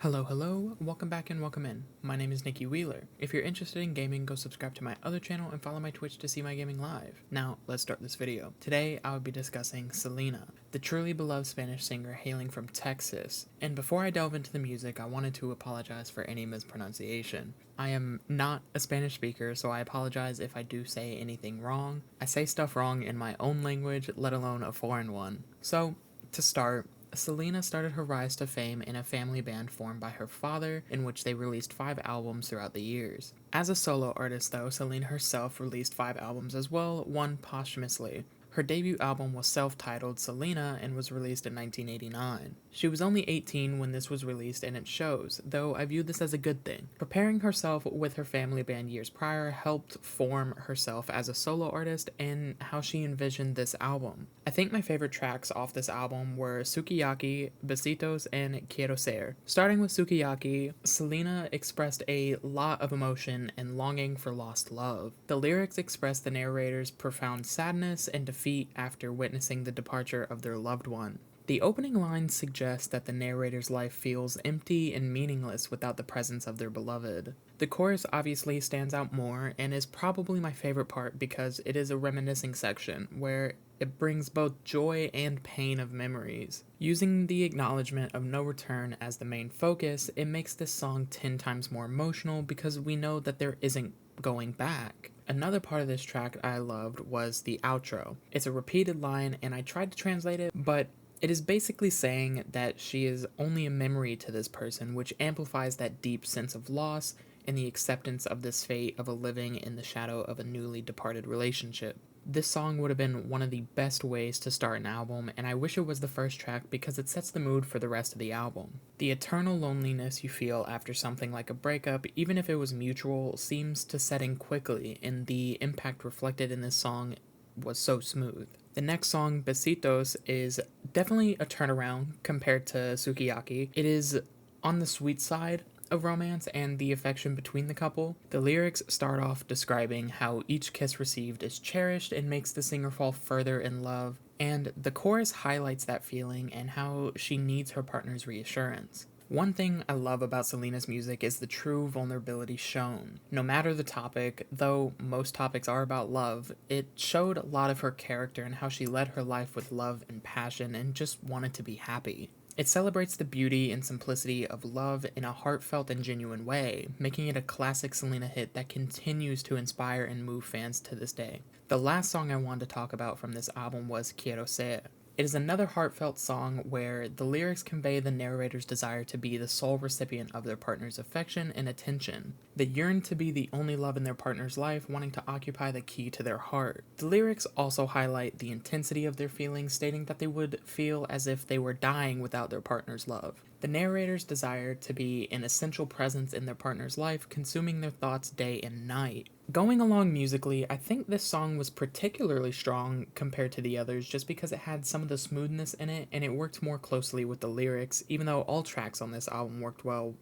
Hello, welcome back and welcome in. My name is NickyWheeler. If you're interested in gaming, go subscribe to my other channel and follow my Twitch to see my gaming live. Now, let's start this video. Today, I will be discussing Selena, the truly beloved Spanish singer hailing from Texas. And before I delve into the music, I wanted to apologize for any mispronunciation. I am not a Spanish speaker, so I apologize if I do say anything wrong. I say stuff wrong in my own language, let alone a foreign one. So, to start, Selena started her rise to fame in a family band formed by her father, in which they released 5 albums throughout the years. As a solo artist, though, Selena herself released 5 albums as well, one posthumously. Her debut album was self-titled Selena and was released in 1989. She was only 18 when this was released, and it shows, though I view this as a good thing. Preparing herself with her family band years prior helped form herself as a solo artist and how she envisioned this album. I think my favorite tracks off this album were Sukiyaki, Besitos, and Quiero Ser. Starting with Sukiyaki, Selena expressed a lot of emotion and longing for lost love. The lyrics express the narrator's profound sadness and defeat after witnessing the departure of their loved one. The opening lines suggest that the narrator's life feels empty and meaningless without the presence of their beloved. The chorus obviously stands out more and is probably my favorite part because it is a reminiscing section where it brings both joy and pain of memories. Using the acknowledgement of no return as the main focus, it makes this song 10 times more emotional because we know that there isn't going back. Another part of this track I loved was the outro. It's a repeated line and I tried to translate it, but it is basically saying that she is only a memory to this person, which amplifies that deep sense of loss and the acceptance of this fate of a living in the shadow of a newly departed relationship. This song would have been one of the best ways to start an album, and I wish it was the first track because it sets the mood for the rest of the album. The eternal loneliness you feel after something like a breakup, even if it was mutual, seems to set in quickly, and the impact reflected in this song was so smooth. The next song, Besitos, is definitely a turnaround compared to Sukiyaki. It is on the sweet side of romance and the affection between the couple. The lyrics start off describing how each kiss received is cherished and makes the singer fall further in love, and the chorus highlights that feeling and how she needs her partner's reassurance. One thing I love about Selena's music is the true vulnerability shown. No matter the topic, though most topics are about love, it showed a lot of her character and how she led her life with love and passion and just wanted to be happy. It celebrates the beauty and simplicity of love in a heartfelt and genuine way, making it a classic Selena hit that continues to inspire and move fans to this day. The last song I wanted to talk about from this album was Quiero Ser. It is another heartfelt song where the lyrics convey the narrator's desire to be the sole recipient of their partner's affection and attention. They yearn to be the only love in their partner's life, wanting to occupy the key to their heart. The lyrics also highlight the intensity of their feelings, stating that they would feel as if they were dying without their partner's love. The narrator's desire to be an essential presence in their partner's life, consuming their thoughts day and night. Going along musically, I think this song was particularly strong compared to the others just because it had some of the smoothness in it and it worked more closely with the lyrics, even though all tracks on this album worked well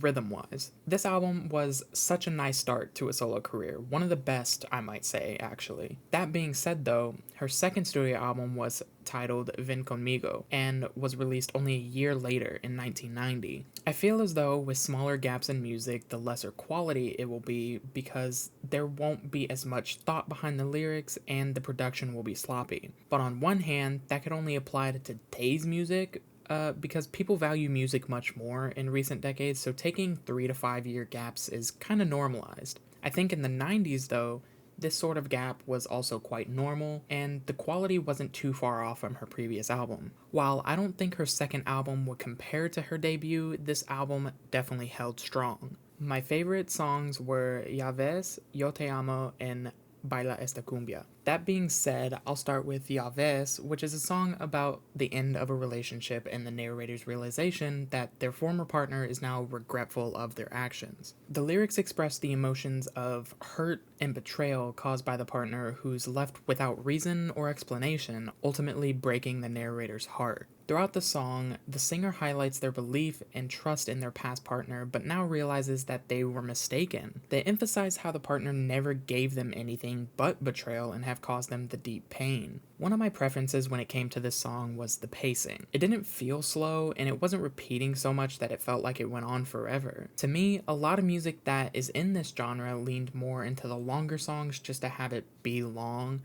rhythm-wise. This album was such a nice start to a solo career, one of the best, I might say, actually. That being said though, her second studio album was titled Ven Conmigo and was released only a year later in 1990. I feel as though with smaller gaps in music, the lesser quality it will be because there won't be as much thought behind the lyrics and the production will be sloppy. But on one hand, that could only apply to today's music, because people value music much more in recent decades, so taking 3 to 5 year gaps is kind of normalized. I think in the 90s though, this sort of gap was also quite normal, and the quality wasn't too far off from her previous album. While I don't think her second album would compare to her debut, this album definitely held strong. My favorite songs were Ya Ves, Yo Te Amo, and Baila Esta Cumbia. That being said, I'll start with Ya Ves, which is a song about the end of a relationship and the narrator's realization that their former partner is now regretful of their actions. The lyrics express the emotions of hurt and betrayal caused by the partner who's left without reason or explanation, ultimately breaking the narrator's heart. Throughout the song, the singer highlights their belief and trust in their past partner, but now realizes that they were mistaken. They emphasize how the partner never gave them anything but betrayal and have caused them the deep pain. One of my preferences when it came to this song was the pacing. It didn't feel slow, and it wasn't repeating so much that it felt like it went on forever. To me, a lot of music that is in this genre leaned more into the longer songs just to have it be long,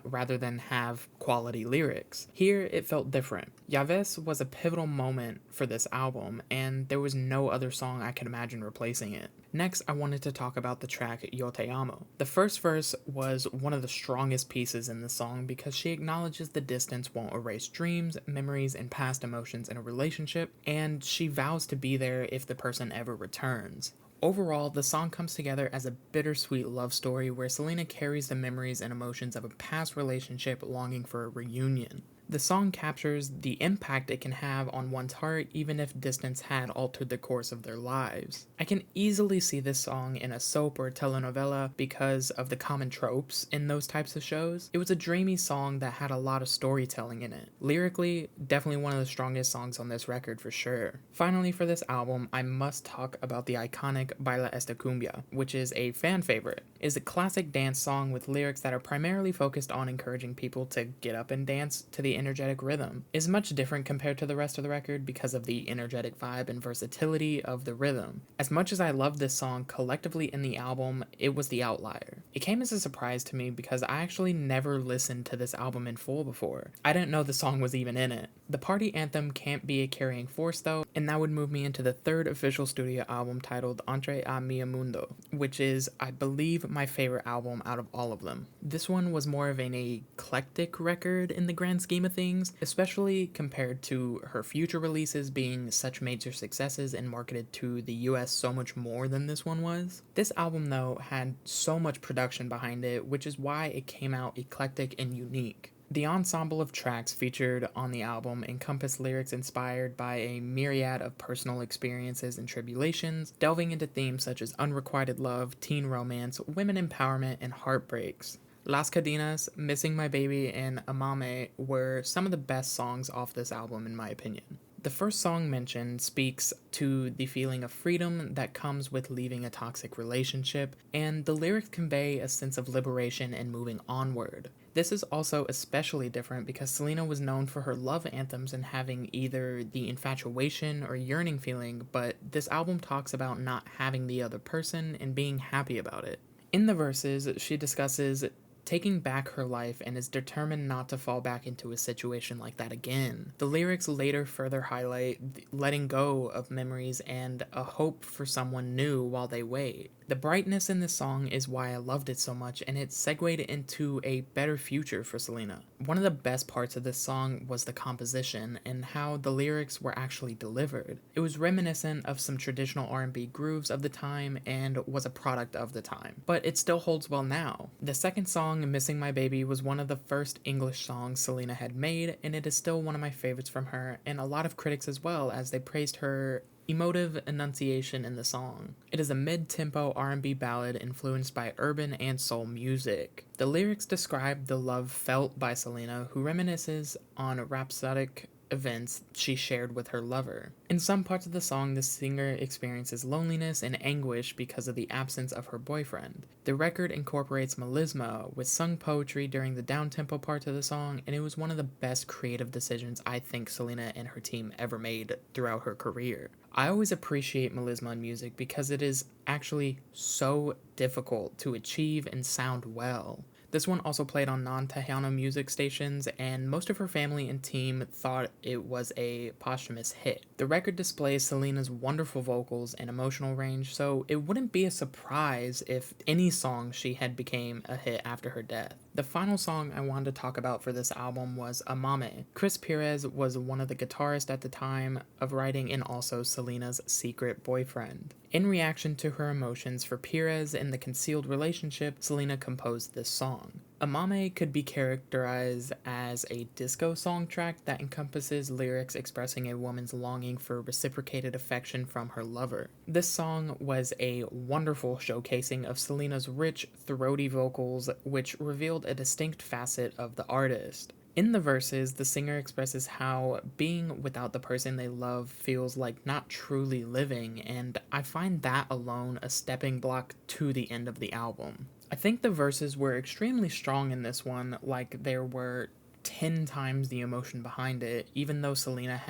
rather than have quality lyrics. Here, it felt different. Yaves was a pivotal moment for this album, and there was no other song I could imagine replacing it. Next, I wanted to talk about the track Yo Te Amo. The first verse was one of the strongest pieces in the song because she acknowledges the distance won't erase dreams, memories, and past emotions in a relationship, and she vows to be there if the person ever returns. Overall, the song comes together as a bittersweet love story where Selena carries the memories and emotions of a past relationship longing for a reunion. The song captures the impact it can have on one's heart even if distance had altered the course of their lives. I can easily see this song in a soap or a telenovela because of the common tropes in those types of shows. It was a dreamy song that had a lot of storytelling in it. Lyrically, definitely one of the strongest songs on this record for sure. Finally, for this album, I must talk about the iconic Baila Esta Cumbia, which is a fan favorite. It is a classic dance song with lyrics that are primarily focused on encouraging people to get up and dance to the energetic rhythm. Is much different compared to the rest of the record because of the energetic vibe and versatility of the rhythm. As much as I love this song, collectively in the album, it was the outlier. It came as a surprise to me because I actually never listened to this album in full before. I didn't know the song was even in it. The party anthem can't be a carrying force though, and that would move me into the third official studio album titled Entre a Mi Mundo, which is, I believe, my favorite album out of all of them. This one was more of an eclectic record in the grand scheme of things, especially compared to her future releases being such major successes and marketed to the US so much more than this one was. This album though had so much production behind it, which is why it came out eclectic and unique. The ensemble of tracks featured on the album encompass lyrics inspired by a myriad of personal experiences and tribulations, delving into themes such as unrequited love, teen romance, women empowerment, and heartbreaks. Las Cadenas, Missing My Baby, and Amame were some of the best songs off this album in my opinion. The first song mentioned speaks to the feeling of freedom that comes with leaving a toxic relationship, and the lyrics convey a sense of liberation and moving onward. This is also especially different because Selena was known for her love anthems and having either the infatuation or yearning feeling, but this album talks about not having the other person and being happy about it. In the verses, she discusses taking back her life and is determined not to fall back into a situation like that again. The lyrics later further highlight letting go of memories and a hope for someone new while they wait. The brightness in this song is why I loved it so much, and it segued into a better future for Selena. One of the best parts of this song was the composition and how the lyrics were actually delivered. It was reminiscent of some traditional R&B grooves of the time and was a product of the time, but it still holds well now. The second song, Missing My Baby, was one of the first English songs Selena had made, and it is still one of my favorites from her, and a lot of critics as well, as they praised her emotive enunciation in the song. It is a mid-tempo R&B ballad influenced by urban and soul music. The lyrics describe the love felt by Selena, who reminisces on rhapsodic events she shared with her lover. In some parts of the song, the singer experiences loneliness and anguish because of the absence of her boyfriend. The record incorporates melisma with sung poetry during the down-tempo parts of the song, and it was one of the best creative decisions I think Selena and her team ever made throughout her career. I always appreciate melisma in music because it is actually so difficult to achieve and sound well. This one also played on non-Tejano music stations, and most of her family and team thought it was a posthumous hit. The record displays Selena's wonderful vocals and emotional range, so it wouldn't be a surprise if any song she had became a hit after her death. The final song I wanted to talk about for this album was Amame. Chris Perez was one of the guitarists at the time of writing and also Selena's secret boyfriend. In reaction to her emotions for Perez and the concealed relationship, Selena composed this song. Amame could be characterized as a disco song track that encompasses lyrics expressing a woman's longing for reciprocated affection from her lover. This song was a wonderful showcasing of Selena's rich, throaty vocals, which revealed a distinct facet of the artist. In the verses, the singer expresses how being without the person they love feels like not truly living, and I find that alone a stepping block to the end of the album. I think the verses were extremely strong in this one, like there were 10 times the emotion behind it, even though Selena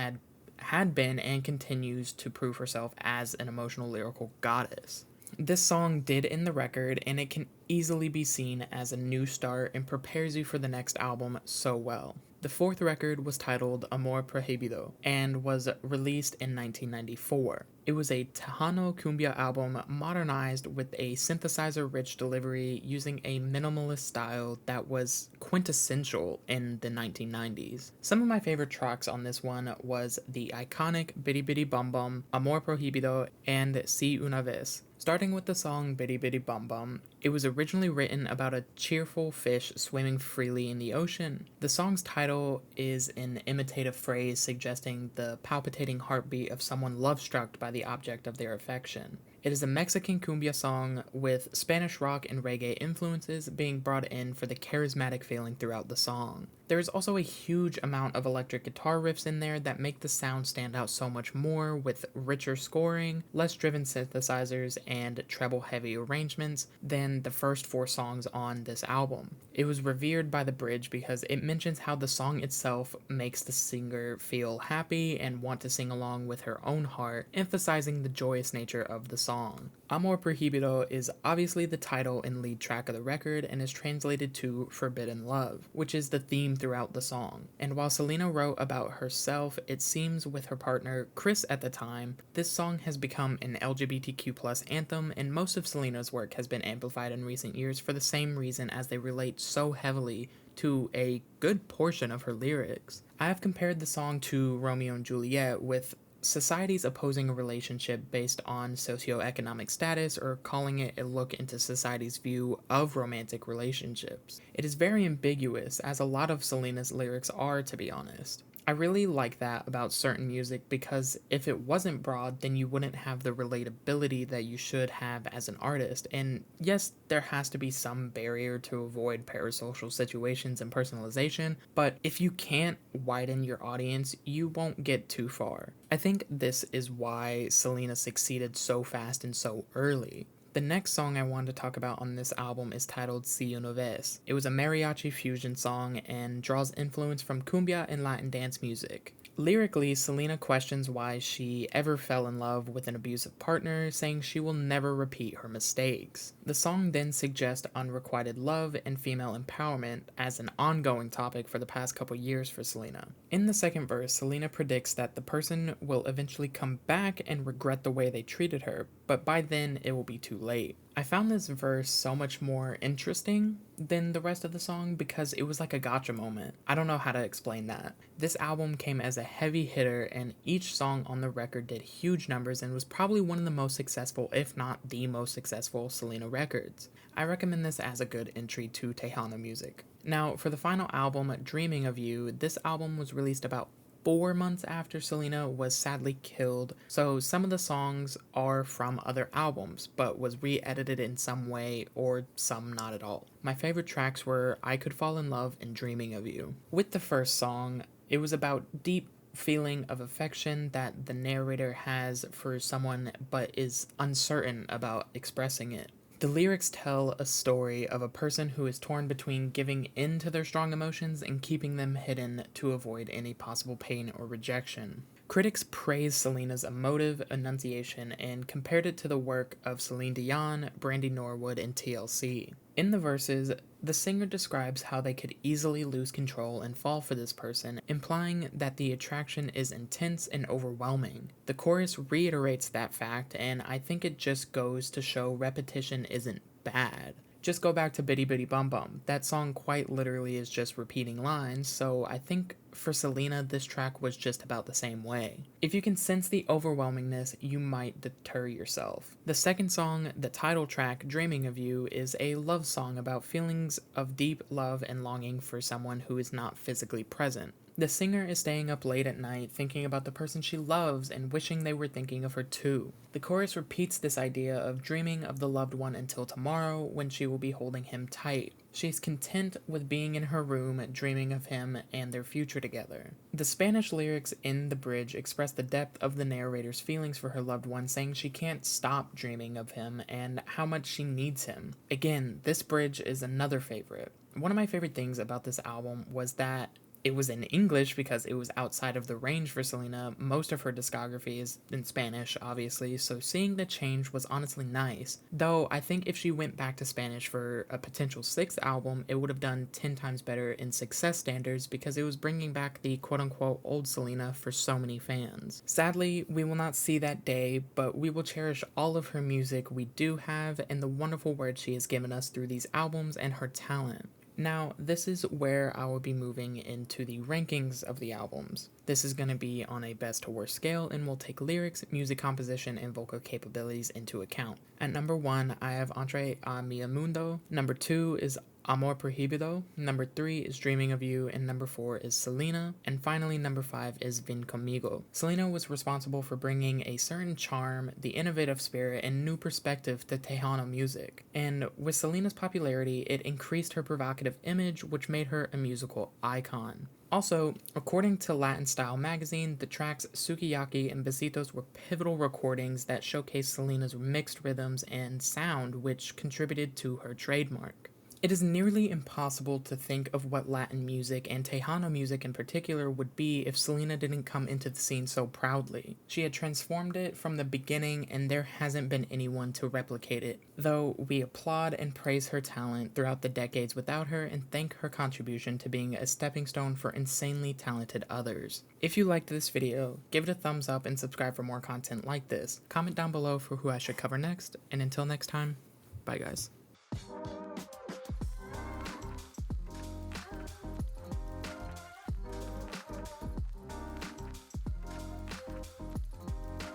had been and continues to prove herself as an emotional lyrical goddess. This song did end the record, and it can easily be seen as a new start and prepares you for the next album so well. The fourth record was titled Amor Prohibido and was released in 1994. It was a Tejano cumbia album modernized with a synthesizer-rich delivery using a minimalist style that was quintessential in the 1990s. Some of my favorite tracks on this one was the iconic Bidi Bidi Bum Bum, Amor Prohibido, and Si Una Vez. Starting with the song Bidi Bidi Bum Bum, it was originally written about a cheerful fish swimming freely in the ocean. The song's title is an imitative phrase suggesting the palpitating heartbeat of someone love-struck by the object of their affection. It is a Mexican cumbia song with Spanish rock and reggae influences being brought in for the charismatic feeling throughout the song. There is also a huge amount of electric guitar riffs in there that make the sound stand out so much more, with richer scoring, less driven synthesizers, and treble-heavy arrangements than the first 4 songs on this album. It was revered by the bridge because it mentions how the song itself makes the singer feel happy and want to sing along with her own heart, emphasizing the joyous nature of the song. Amor Prohibido is obviously the title and lead track of the record and is translated to Forbidden Love, which is the theme throughout the song. And while Selena wrote about herself, it seems with her partner Chris at the time, this song has become an LGBTQ+ anthem, and most of Selena's work has been amplified in recent years for the same reason, as they relate so heavily to a good portion of her lyrics. I have compared the song to Romeo and Juliet, with societies opposing a relationship based on socioeconomic status, or calling it a look into society's view of romantic relationships. It is very ambiguous, as a lot of Selena's lyrics are, to be honest. I really like that about certain music, because if it wasn't broad, then you wouldn't have the relatability that you should have as an artist. And yes, there has to be some barrier to avoid parasocial situations and personalization, but if you can't widen your audience, you won't get too far. I think this is why Selena succeeded so fast and so early. The next song I wanted to talk about on this album is titled Si Una Vez. It was a mariachi fusion song and draws influence from cumbia and Latin dance music. Lyrically, Selena questions why she ever fell in love with an abusive partner, saying she will never repeat her mistakes. The song then suggests unrequited love and female empowerment as an ongoing topic for the past couple years for Selena. In the second verse, Selena predicts that the person will eventually come back and regret the way they treated her, but by then it will be too late. I found this verse so much more interesting than the rest of the song because it was like a gotcha moment. I don't know how to explain that. This album came as a heavy hitter, and each song on the record did huge numbers and was probably one of the most successful, if not the most successful, Selena records. I recommend this as a good entry to Tejano music. Now, for the final album, Dreaming of You, this album was released about 4 months after Selena was sadly killed, so some of the songs are from other albums, but was re-edited in some way, or some not at all. My favorite tracks were I Could Fall in Love and Dreaming of You. With the first song, it was about deep feeling of affection that the narrator has for someone but is uncertain about expressing it. The lyrics tell a story of a person who is torn between giving in to their strong emotions and keeping them hidden to avoid any possible pain or rejection. Critics praised Selena's emotive enunciation and compared it to the work of Celine Dion, Brandy Norwood, and TLC. In the verses, the singer describes how they could easily lose control and fall for this person, implying that the attraction is intense and overwhelming. The chorus reiterates that fact, and I think it just goes to show repetition isn't bad. Just go back to Bitty Bitty Bum Bum. That song quite literally is just repeating lines, so I think for Selena, this track was just about the same way. If you can sense the overwhelmingness, you might deter yourself. The second song, the title track, Dreaming of You, is a love song about feelings of deep love and longing for someone who is not physically present. The singer is staying up late at night thinking about the person she loves and wishing they were thinking of her too. The chorus repeats this idea of dreaming of the loved one until tomorrow when she will be holding him tight. She's content with being in her room dreaming of him and their future together. The Spanish lyrics in the bridge express the depth of the narrator's feelings for her loved one, saying she can't stop dreaming of him and how much she needs him. Again, this bridge is another favorite. One of my favorite things about this album was that it was in English because it was outside of the range for Selena. Most of her discography is in Spanish, obviously, so seeing the change was honestly nice. Though I think if she went back to Spanish for a potential 6th album, it would have done 10 times better in success standards because it was bringing back the quote-unquote old Selena for so many fans. Sadly, we will not see that day, but we will cherish all of her music we do have and the wonderful words she has given us through these albums and her talent. Now, this is where I will be moving into the rankings of the albums. This is going to be on a best to worst scale and will take lyrics, music composition, and vocal capabilities into account. At number 1, I have Entre a Mi Mundo. Number 2 is Amor Prohibido. Number 3 is Dreaming of You, and number 4 is Selena. And finally, number 5 is Ven Conmigo. Selena was responsible for bringing a certain charm, the innovative spirit, and new perspective to Tejano music. And with Selena's popularity, it increased her provocative image, which made her a musical icon. Also, according to Latin Style magazine, the tracks Sukiyaki and Besitos were pivotal recordings that showcased Selena's mixed rhythms and sound, which contributed to her trademark. It is nearly impossible to think of what Latin music, and Tejano music in particular, would be if Selena didn't come into the scene so proudly. She had transformed it from the beginning, and there hasn't been anyone to replicate it, though we applaud and praise her talent throughout the decades without her and thank her contribution to being a stepping stone for insanely talented others. If you liked this video, give it a thumbs up and subscribe for more content like this. Comment down below for who I should cover next, and until next time, bye guys.